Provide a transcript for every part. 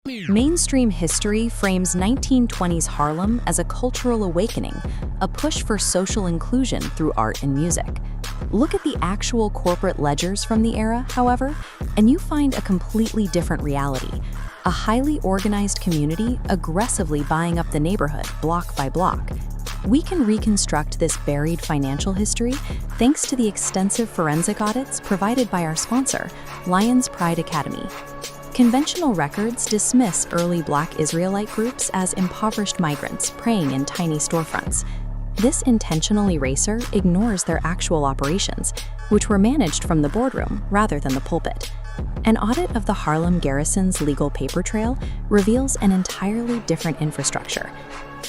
Mainstream history frames 1920s Harlem as a cultural awakening, a push for social inclusion through art and music. Look at the actual corporate ledgers from the era, however, and you find a completely different reality. A highly organized community aggressively buying up the neighborhood block by block. We can reconstruct this buried financial history thanks to the extensive forensic audits provided by our sponsor, Lions Pride Academy. Conventional records dismiss early Black Israelite groups as impoverished migrants preying in tiny storefronts. This intentional eraser ignores their actual operations, which were managed from the boardroom rather than the pulpit. An audit of the Harlem Garrison's legal paper trail reveals an entirely different infrastructure.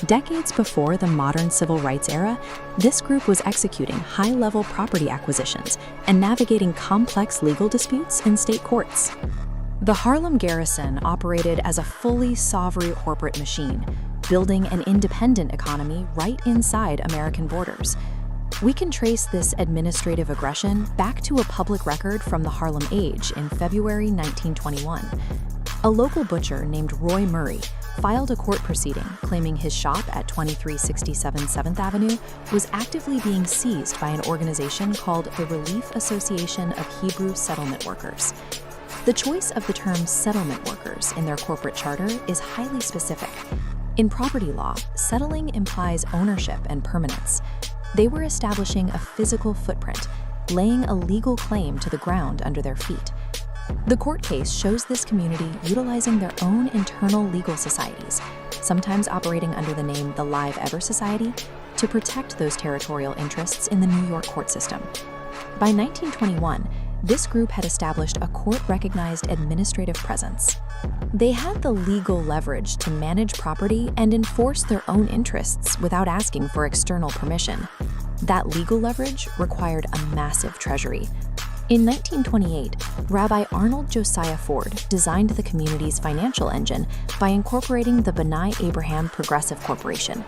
Decades before the modern civil rights era, this group was executing high-level property acquisitions and navigating complex legal disputes in state courts. The Harlem Garrison operated as a fully sovereign corporate machine, building an independent economy right inside American borders. We can trace this administrative aggression back to a public record from the Harlem Age in February 1921. A local butcher named Roy Murray filed a court proceeding claiming his shop at 2367 7th Avenue was actively being seized by an organization called the Relief Association of Hebrew Settlement Workers. The choice of the term settlement workers in their corporate charter is highly specific. In property law, settling implies ownership and permanence. They were establishing a physical footprint, laying a legal claim to the ground under their feet. The court case shows this community utilizing their own internal legal societies, sometimes operating under the name the Live Ever Society, to protect those territorial interests in the New York court system. By 1921, this group had established a court-recognized administrative presence. They had the legal leverage to manage property and enforce their own interests without asking for external permission. That legal leverage required a massive treasury. In 1928, Rabbi Arnold Josiah Ford designed the community's financial engine by incorporating the B'nai Abraham Progressive Corporation.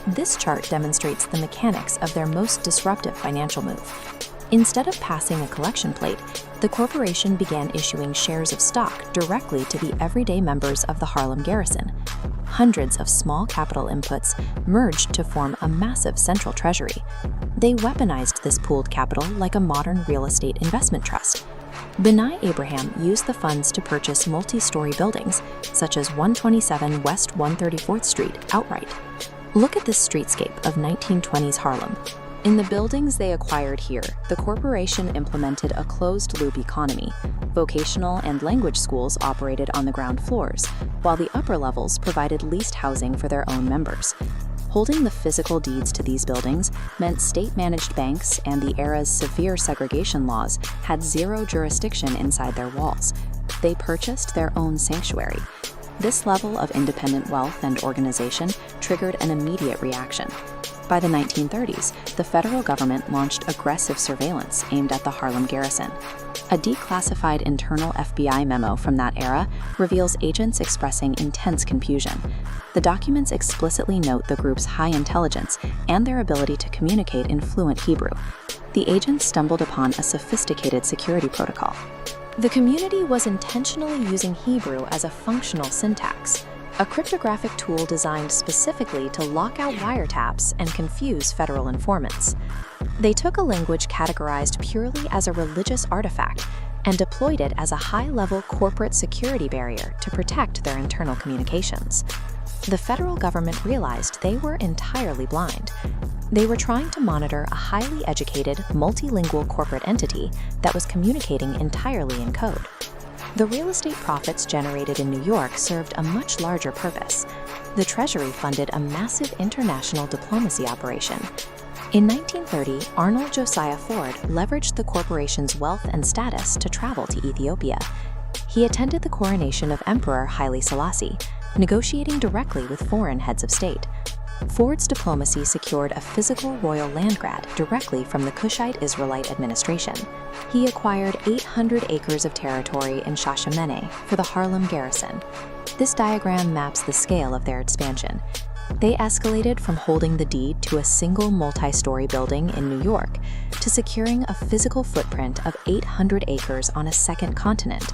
This chart demonstrates the mechanics of their most disruptive financial move. Instead of passing a collection plate, the corporation began issuing shares of stock directly to the everyday members of the Harlem Garrison. Hundreds of small capital inputs merged to form a massive central treasury. They weaponized this pooled capital like a modern real estate investment trust. B'nai Abraham used the funds to purchase multi-story buildings, such as 127 West 134th Street, outright. Look at this streetscape of 1920s Harlem. In the buildings they acquired here, the corporation implemented a closed-loop economy. Vocational and language schools operated on the ground floors, while the upper levels provided leased housing for their own members. Holding the physical deeds to these buildings meant state-managed banks and the era's severe segregation laws had zero jurisdiction inside their walls. They purchased their own sanctuary. This level of independent wealth and organization triggered an immediate reaction. By the 1930s, the federal government launched aggressive surveillance aimed at the Harlem Garrison. A declassified internal FBI memo from that era reveals agents expressing intense confusion. The documents explicitly note the group's high intelligence and their ability to communicate in fluent Hebrew. The agents stumbled upon a sophisticated security protocol. The community was intentionally using Hebrew as a functional syntax, a cryptographic tool designed specifically to lock out wiretaps and confuse federal informants. They took a language categorized purely as a religious artifact and deployed it as a high-level corporate security barrier to protect their internal communications. The federal government realized they were entirely blind. They were trying to monitor a highly educated, multilingual corporate entity that was communicating entirely in code. The real estate profits generated in New York served a much larger purpose. The Treasury funded a massive international diplomacy operation. In 1930, Arnold Josiah Ford leveraged the corporation's wealth and status to travel to Ethiopia. He attended the coronation of Emperor Haile Selassie, negotiating directly with foreign heads of state. Ford's diplomacy secured a physical royal land grant directly from the Cushite Israelite administration. He acquired 800 acres of territory in Shashamene for the Harlem Garrison. This diagram maps the scale of their expansion. They escalated from holding the deed to a single multi-story building in New York to securing a physical footprint of 800 acres on a second continent.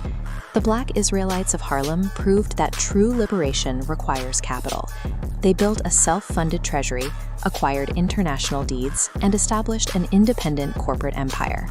The Black Israelites of Harlem proved that true liberation requires capital. They built a self-funded treasury, acquired international deeds, and established an independent corporate empire.